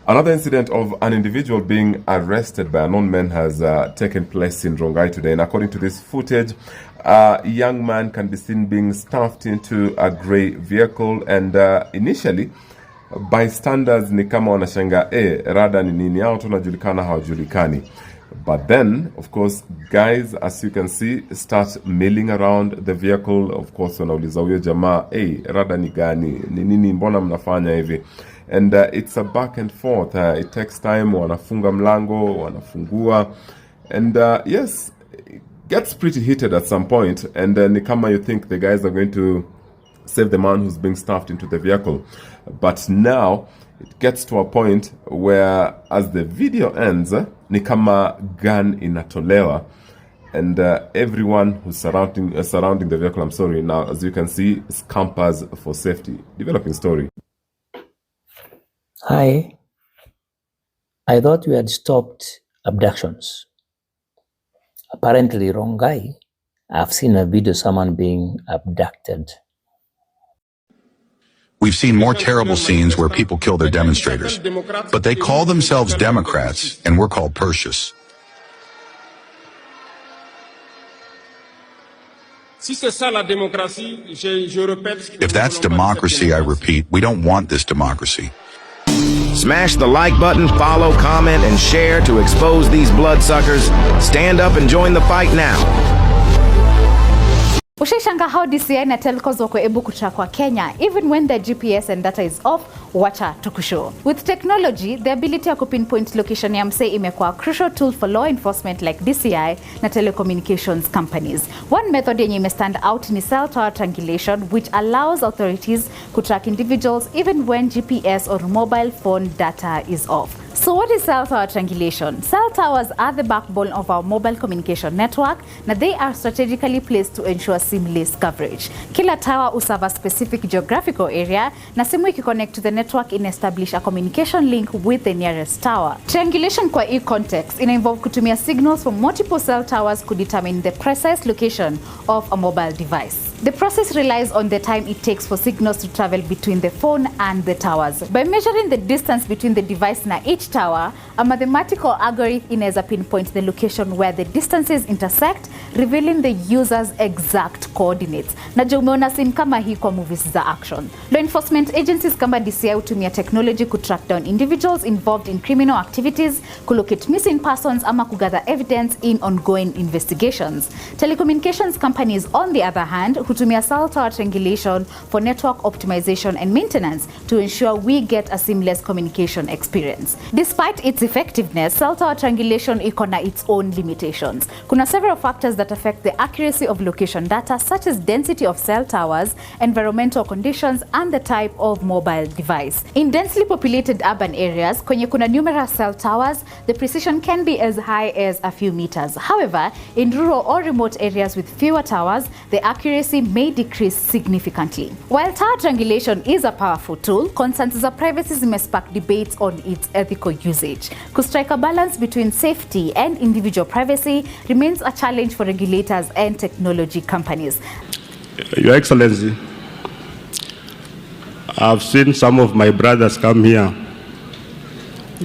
Another incident of an individual being arrested by unknown men has taken place in Rongai today. And according to this footage, a young man can be seen being stuffed into a gray vehicle. And initially, bystanders ni kama wanashanga, rada ni nini hao tunajulikana hawajulikani. But then, of course, guys, as you can see, start milling around the vehicle. Of course, wanauliza huyo jamaa, rada ni gani? Ni nini mbona mnafanya hivi? And it's a back and forth. It takes time. Wanafunga mlango, wanafungua. And yes, it gets pretty heated at some point. And ni kama you think the guys are going to save the man who's being stuffed into the vehicle. But now, it gets to a point where, as the video ends, ni kama gun inatolewa. And everyone who's surrounding the vehicle, I'm sorry, now, as you can see, scampers for safety. Developing story. Hi, I thought we had stopped abductions. Apparently, Rongai, I've seen a video of someone being abducted. We've seen more terrible scenes where people kill their demonstrators, but they call themselves Democrats and we're called Perseus. If that's democracy, I repeat, we don't want this democracy. Smash the like button, follow, comment, and share to expose these bloodsuckers. Stand up and join the fight now. Ushaishanga how DCI na telcos wako able kutrack kwa Kenya even when their GPS and data is off, wacha tukushow. With technology, the ability to pinpoint location ya msee imekuwa a crucial tool for law enforcement like DCI na telecommunications companies. One method yenye ime-stand out ni cell tower triangulation, which allows authorities to track individuals even when GPS or mobile phone data is off. So what is cell tower triangulation? Cell towers are the backbone of our mobile communication network, na they are strategically placed to ensure seamless coverage. Kila tower will serve a specific geographical area, na simu ikiconnect to the network in establish a communication link with the nearest tower. Triangulation kwa hii context involve kutumia signals from multiple cell towers to determine the precise location of a mobile device. The process relies on the time it takes for signals to travel between the phone and the towers. By measuring the distance between the device na each tower, a mathematical algorithm inaweza pinpoint the location where the distances intersect, revealing the user's exact coordinates. Na je, umeona scene kama hii kwa movies za action. Law enforcement agencies kama DCI hutumia technology to track down individuals involved in criminal activities, to locate missing persons ama kugather evidence in ongoing investigations. Telecommunications companies, on the other hand, hutumia cell tower triangulation for network optimization and maintenance to ensure we get a seamless communication experience. Despite its effectiveness, cell tower triangulation iko na its own limitations. Kuna several factors that affect the accuracy of location data, such as density of cell towers, environmental conditions, and the type of mobile device. In densely populated urban areas, kwenye kuna numerous cell towers, the precision can be as high as a few meters. However, in rural or remote areas with fewer towers, the accuracy may decrease significantly. While tower triangulation is a powerful tool, concerns za privacy may spark debates on its ethical usage. To strike a balance between safety and individual privacy remains a challenge for regulators and technology companies. Your Excellency, I've seen some of my brothers come here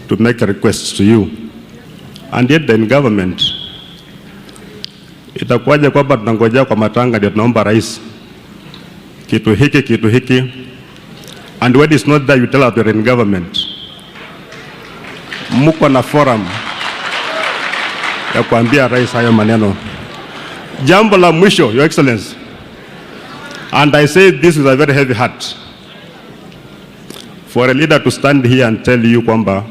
to make requests to you, and yet they're in government. Itakuwaje kwamba tunangojea kwa matanga ndio tunaomba rais kitu hiki, and when it's not there you tell us you're in government. Muko na forum ya kuambia rais hayo maneno. Jambo la mwisho, Your Excellency, and I say this with a very heavy heart, for a leader to stand here and tell you kwamba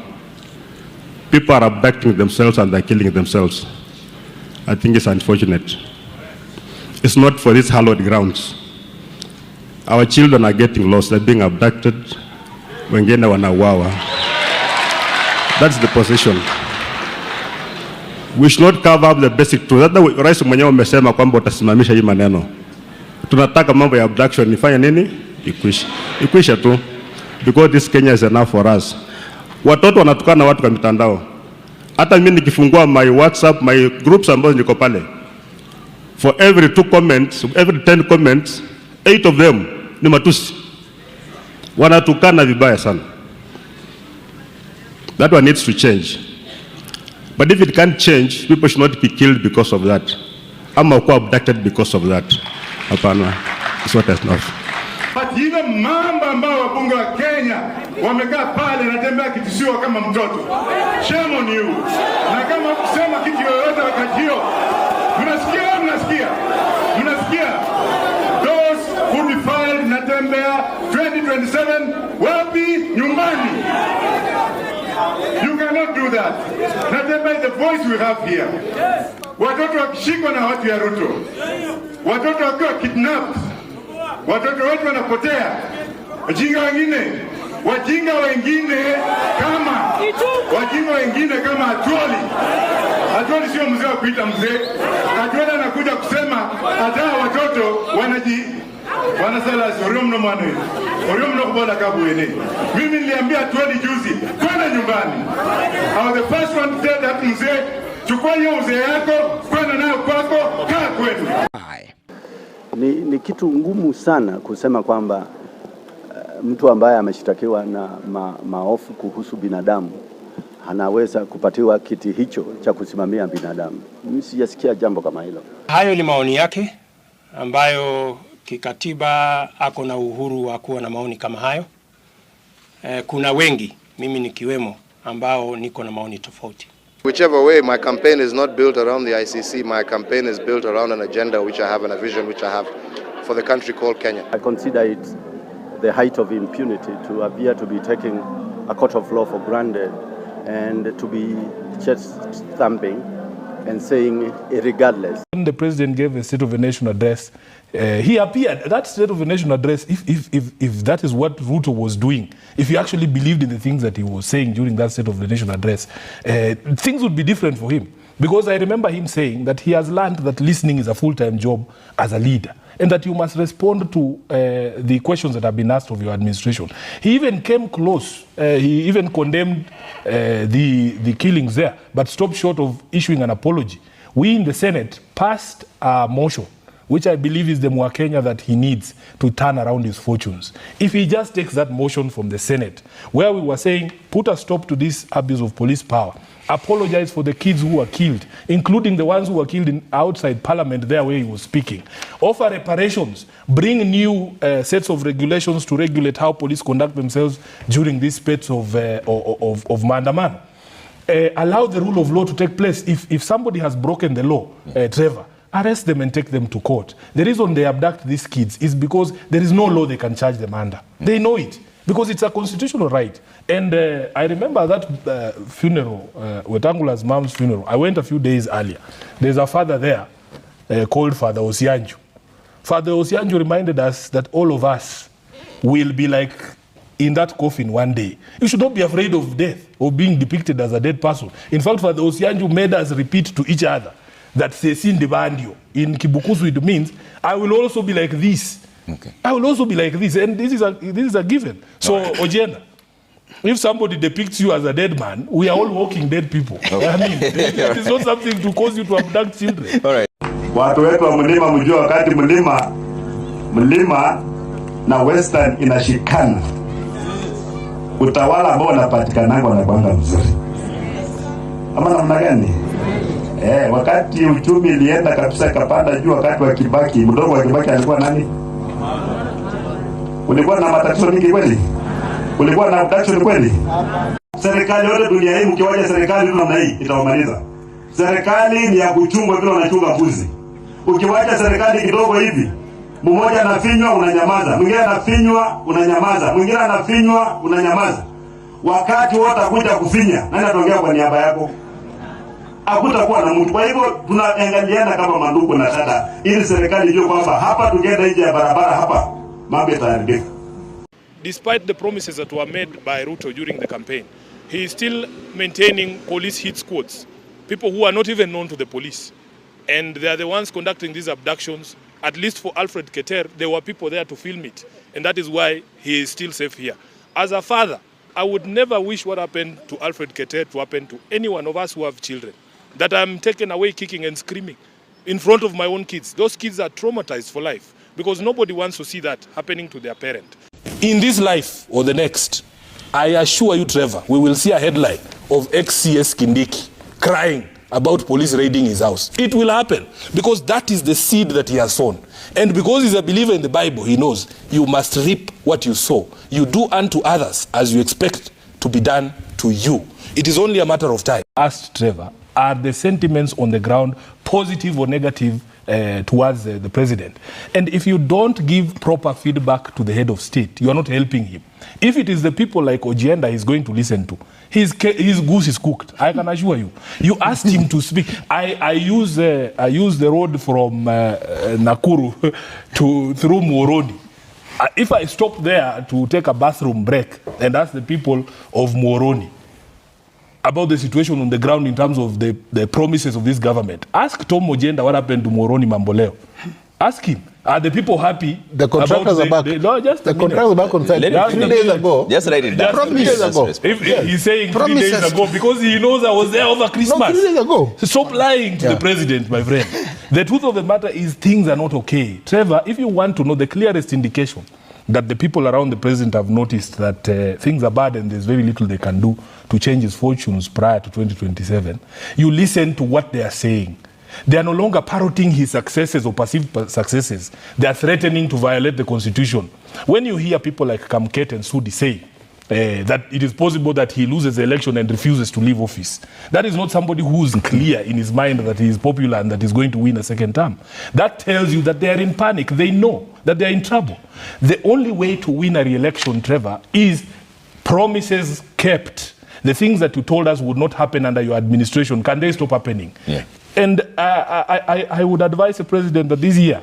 people are abducting themselves and they're killing themselves, I think it's unfortunate. It's not for these hallowed grounds. Our children are getting lost, they're being abducted, wengine wanauawa. That's the position. We should not cover up the basic truth. Hata rais mwenyewe amesema kwamba utasimamisha hii maneno. Tunataka mambo ya abduction ifanye nini? Ikwisha tu. Because this Kenya is enough for us. Watoto wanatukana watu kwa mitandao. Hata mimi nikifungua my WhatsApp, my groups ambazo niko pale, for every 2 comments, every 10 comments, 8 of them ni matusi. Wanatukana vibaya sana. That one needs to change. But if it can't change, people should not be killed because of that. Ama kuwa abducted because of that. Hapana. It's what is not. But ile mambo ambao wabunge wa Kenya wamekaa pale na tembea kitishiwa kama mtoto. Shame on you. Na kama kusema kitu yoyote wakati hiyo, mnasikia? Those who defiled na tembea 2027 wapi? Nyumbani. You cannot do that. Natemba is the voice we have here. Watoto wakishikwa na watu ya Ruto. Watoto wakiwa kidnapped. Watoto wetu wanapotea. Wajinga wengine kama Atwoli sio mzee wa kuita mzee. Atwoli anakuja kusema hata watoto wanasala oriomno mwana. Oriomno kubola kabuene. Mimi niliambia Atwoli juzi kwenda nyumbani. I was the first one to tell that mzee, chukua hiyo mzee yako kwenda nayo kwako, kaa kwenu. Ni kitu ngumu sana kusema kwamba mtu ambaye ameshtakiwa na maofu kuhusu binadamu anaweza kupatiwa kiti hicho cha kusimamia binadamu. Mimi sijasikia jambo kama hilo. Hayo ni maoni yake ambayo kikatiba ako na uhuru wa kuwa na maoni kama hayo. Kuna wengi, mimi nikiwemo, ambao niko na maoni tofauti. Whichever way, my campaign is not built around the ICC. My campaign is built around an agenda which I have and a vision which I have for the country called Kenya. I consider it the height of impunity to appear to be taking a court of law for granted and to be chest thumping and saying regardless. When the president gave a State of the Nation address, he appeared. That State of the Nation address, if that is what Ruto was doing, if he actually believed in the things that he was saying during that State of the Nation address, things would be different for him. Because I remember him saying that he has learned that listening is a full-time job as a leader, and that you must respond to the questions that have been asked of your administration. He even came close. He even condemned the killings there, but stopped short of issuing an apology. We in the Senate passed a motion, which I believe is the Mwakenya that he needs to turn around his fortunes. If he just takes that motion from the Senate, where we were saying, put a stop to this abuse of police power, apologize for the kids who were killed, including the ones who were killed outside Parliament there where he was speaking, offer reparations, bring new sets of regulations to regulate how police conduct themselves during these spats of maandamano. Allow the rule of law to take place. If somebody has broken the law, Trevor, arrest them and take them to court. The reason they abduct these kids is because there is no law they can charge them under. They know it, because it's a constitutional right. And I remember that funeral, Wetangula's mom's funeral. I went a few days earlier. There's a father there called Father Osianju. Father Osianju reminded us that all of us will be like in that coffin one day. You should not be afraid of death or being depicted as a dead person. In fact, Father Osianju made us repeat to each other that Sesin Debandio in Kibukusu, it means I will also be like this. Okay. I will also be like this, and this is a given. So, right. Ojenda, if somebody depicts you as a dead man, we are all walking dead people. Okay. I mean, it is not something to cause you to abduct children. All right. Watu wetu wa mlima mjua wakati mlima na Western inashikana. Utawala ambao unapatikana na kwanga mzuri. Ama namna gani? Wakati uchumi ilienda kabisa kapanda juu wakati wa Kibaki, mdogo wa Kibaki alikuwa nani? Ulikuwa na matatizo mingi kweli? Ulikuwa na abduction kweli? Serikali yote dunia hii mkiwaje serikali tu namna hii itawamaliza. Serikali ni ya kuchunga vile wanachunga mbuzi. Ukiwacha serikali kidogo hivi, mmoja anafinywa unanyamaza, mwingine anafinywa unanyamaza, mwingine anafinywa unanyamaza. Wakati wote akuja kufinya, nani ataongea kwa niaba yako? Hakutakuwa na mtu. Kwa hivyo tunaangaliana kama mandugu na dada, ili serikali ijue kwamba hapa tukienda nje ya barabara hapa mambo yataharibika. Despite the promises that were made by Ruto during the campaign, he is still maintaining police hit squads, people who are not even known to the police. And they are the ones conducting these abductions. At least for Alfred Keter, there were people there to film it. And that is why he is still safe here. As a father, I would never wish what happened to Alfred Keter to happen to any one of us who have children. That I'm taken away kicking and screaming in front of my own kids. Those kids are traumatized for life because nobody wants to see that happening to their parent. In this life or the next, I assure you, Trevor, we will see a headline of ex-CS Kindiki crying about police raiding his house. It will happen because that is the seed that he has sown. And because he's a believer in the Bible, he knows you must reap what you sow. You do unto others as you expect to be done to you. It is only a matter of time. Asked Trevor, are the sentiments on the ground positive or negative towards the president? And if you don't give proper feedback to the head of state, you are not helping him. If it is the people like Ojienda he's going to listen to, his goose is cooked, I can assure you. You asked him to speak. I use the road from Nakuru through Muhoroni. If I stop there to take a bathroom break and ask the people of Muhoroni about the situation on the ground in terms of the promises of this government, ask Tom Ojienda what happened to Muhoroni Mamboleo. Ask him. Are the people happy? The contractors are back. No, just the contractors are back on site. 3 days ago. Just write it down. 3 days ago. He's saying 3 days ago because he knows I was there over Christmas. No, 3 days ago. Stop lying to the president, my friend. The truth of the matter is things are not okay. Trevor, if you want to know the clearest indication that the people around the president have noticed that things are bad and there's very little they can do to change his fortunes prior to 2027, you listen to what they are saying. They are no longer parroting his successes or perceived successes. They are threatening to violate the constitution. When you hear people like Kamket and Sudi say that it is possible that he loses the election and refuses to leave office, that is not somebody who is clear in his mind that he is popular and that he is going to win a second term. That tells you that they are in panic. They know that they are in trouble. The only way to win a re-election, Trevor, is promises kept. The things that you told us would not happen under your administration, can they stop happening? Yeah. And I would advise the president that this year,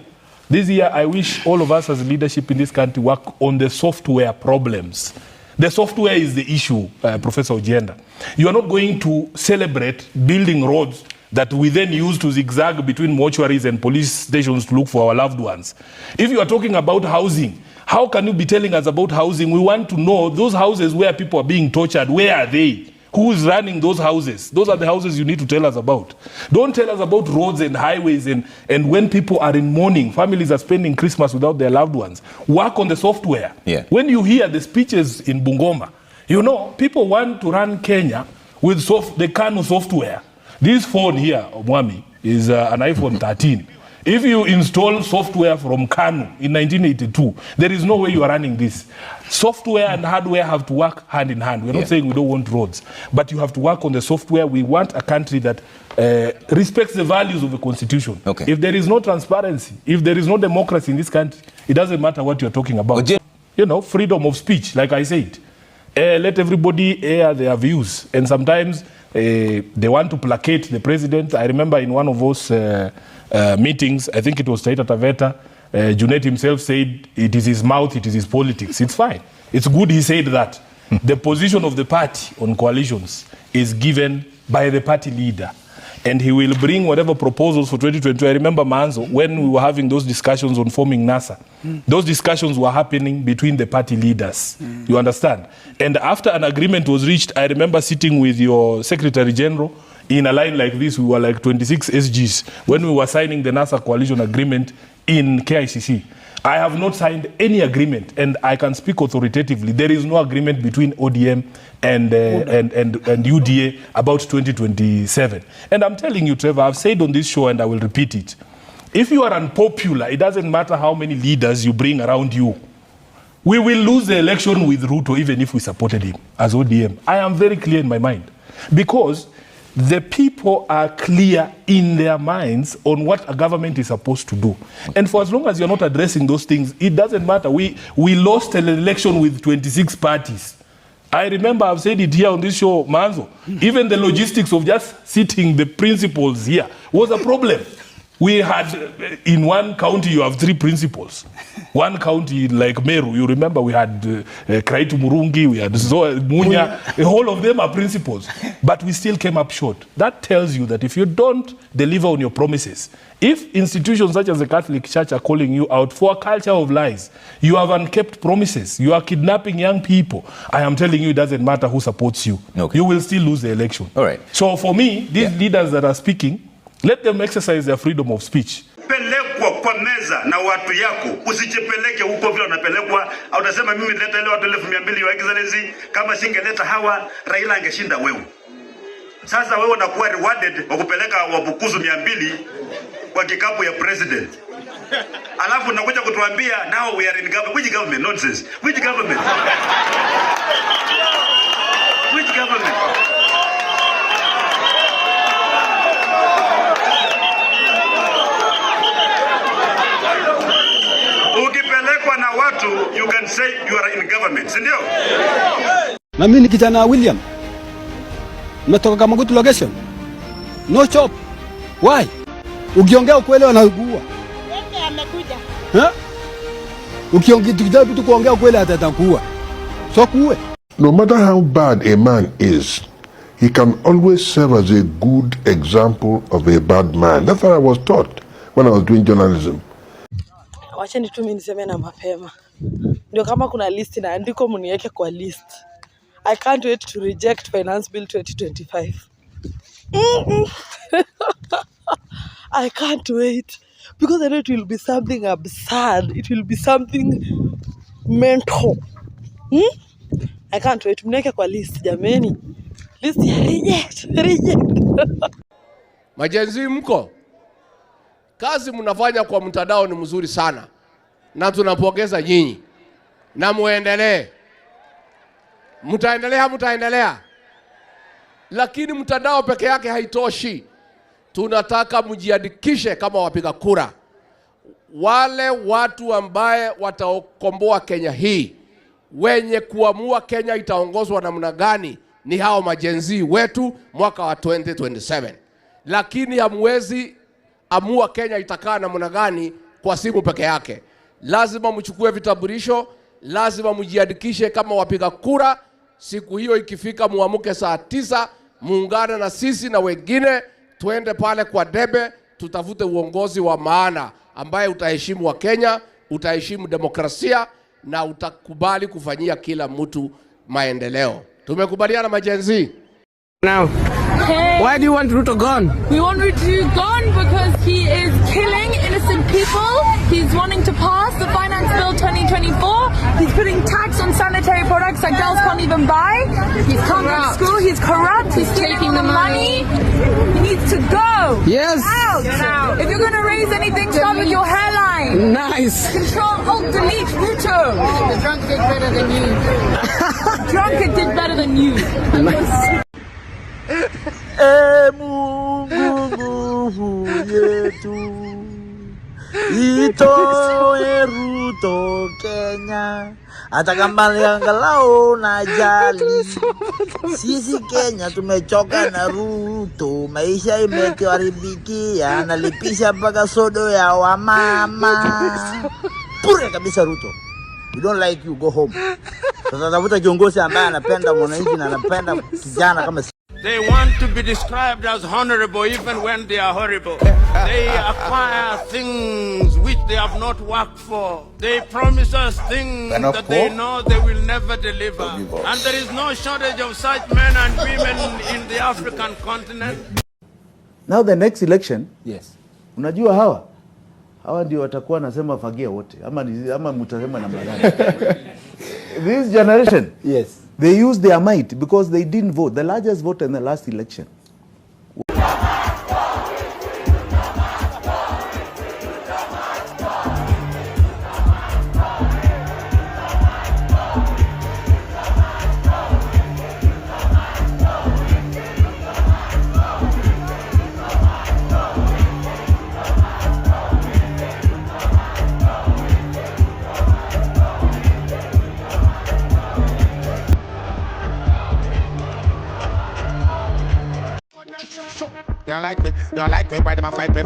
I wish all of us as leadership in this country work on the software problems. The software is the issue, Professor Ojienda. You are not going to celebrate building roads that we then use to zigzag between mortuaries and police stations to look for our loved ones. If you are talking about housing, how can you be telling us about housing? We want to know those houses where people are being tortured, where are they? Who is running those houses? Those are the houses you need to tell us about. Don't tell us about roads and highways and when people are in mourning, families are spending Christmas without their loved ones. Work on the software. Yeah. When you hear the speeches in Bungoma, you know, people want to run Kenya with the Kanu software. This phone here, Mwami, is an iPhone 13. If you install software from Kanu in 1982, there is no way you are running this. Software and hardware have to work hand in hand. We're not saying we don't want roads, but you have to work on the software. We want a country that respects the values of the Constitution. Okay. If there is no transparency, if there is no democracy in this country, it doesn't matter what you're talking about. You know, freedom of speech, like I said. Let everybody air their views. And sometimes they want to placate the president. I remember in one of those meetings, I think it was Taita Taveta, Junet himself said, it is his mouth, it is his politics. It's fine. It's good he said that. The position of the party on coalitions is given by the party leader. And he will bring whatever proposals for 2022. I remember, Manzo, when we were having those discussions on forming NASA, those discussions were happening between the party leaders. You understand? And after an agreement was reached, I remember sitting with your Secretary General in a line like this. We were like 26 SGs when we were signing the NASA coalition agreement in KICC. I have not signed any agreement, and I can speak authoritatively. There is no agreement between ODM and UDA about 2027. And I'm telling you, Trevor, I've said on this show, and I will repeat it. If you are unpopular, it doesn't matter how many leaders you bring around you. We will lose the election with Ruto, even if we supported him as ODM. I am very clear in my mind, because the people are clear in their minds on what a government is supposed to do. And for as long as you're not addressing those things, it doesn't matter. We lost an election with 26 parties. I remember I've said it here on this show, Manzo. Even the logistics of just sitting the principals here was a problem. We had, in one county, you have 3 principals. One county like Meru, you remember we had Kraitu Murungi, we had Munya, all of them are principals. But we still came up short. That tells you that if you don't deliver on your promises, if institutions such as the Catholic Church are calling you out for a culture of lies, you have unkept promises, you are kidnapping young people, I am telling you it doesn't matter who supports you. Okay. You will still lose the election. All right. So for me, these leaders that are speaking, let them exercise their freedom of speech. ukipelekwa kwa meza na watu yako, usijipeleke huko vile unapelekwa. Au utasema mimi nileta ile watu 1200 your excellency, kama singeleta hawa Raila angeshinda wewe. Sasa wewe unakuwa rewarded kwa kupeleka wabukuzu 200 kwa kikapu ya president. Alafu unakuja kutuambia now we are in government. Which government? Nonsense. Which government? Which government? Ukipelekwa na watu, you can say you are in government, si ndio? Na mimi ni kijana William. Nimetoka Kamagutu location. No job. Why? Ukiongea ukweli wanaugua. Yeye amekuja. Ukiongea tu kuongea ukweli atatakuua. So kuwe. No matter how bad a man is, he can always serve as a good example of a bad man. That's what I was taught when I was doing journalism. Wacheni tu mimi niseme na mapema. Ndio kama kuna list na andiko mniweke kwa list. I can't wait to reject Finance Bill 2025. I can't wait because I know it will be something absurd. It will be something mental. I can't wait. Mniweke kwa list jameni. List ya reject. Majenzi mko. Kazi mnafanya kwa mtandao ni mzuri sana. Na tunapongeza nyinyi. Na muendelee. Mtaendelea. Lakini mtandao peke yake haitoshi. Tunataka mjiandikishe kama wapiga kura. Wale watu ambaye watakomboa Kenya hii, wenye kuamua Kenya itaongozwa namna gani, ni hao majenzi wetu mwaka wa 2027. Lakini hamwezi amua Kenya itakaa namna gani kwa simu peke yake. Lazima mchukue vitambulisho, lazima mjiandikishe kama wapiga kura. Siku hiyo ikifika muamuke saa 9, muungane na sisi na wengine, tuende pale kwa debe, tutafute uongozi wa maana ambaye utaheshimu wa Kenya, utaheshimu demokrasia na utakubali kufanyia kila mtu maendeleo. Tumekubaliana majenzi? Now, why do you want Ruto gone? We want Ruto gone because he is killing innocent people. He's wanting to pass the Finance Bill 2024. He's putting tax on sanitary products that girls can't even buy. He can't go to school. He's corrupt. He's taking the money. He needs to go. Yes. Out. If you're going to raise anything, start with your hairline. Nice. Control, Alt, Delete, Ruto. The drunk did better than you. Drunk did better than you. Nice. Mungu nguvu yetu, itoe Ruto Kenya, hata kama angalau na jali. Sisi Kenya tumechoka na Ruto, maisha imetuharibikia, analipisha mpaka sodo ya wamama. Pure kabisa Ruto. We don't like you, go home. Sasa tafuta kiongozi ambaye anapenda mwananchi na anapenda kijana kama They want to be described as honorable even when they are horrible. They acquire things which they have not worked for. They promise us things that they know they will never deliver. And there is no shortage of such men and women in the African continent. Now the next election, yes. Unajua hawa ndio watakuwa nasema fagia wote ama mtasema namna gani? This generation, yes, they use their might because they didn't vote. The largest vote in the last election. You like me, why them a fight me.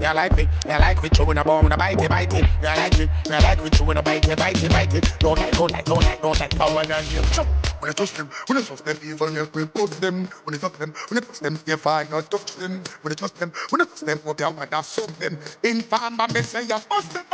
You like me, chewing a bomb and a bite it. You like me, chewing a bite it. Don't like power than you. When I touch them, evil, you will put them. When I touch them, you find not touch them. When I touch them, what they are, I soak them. In farm, I say, you bust them.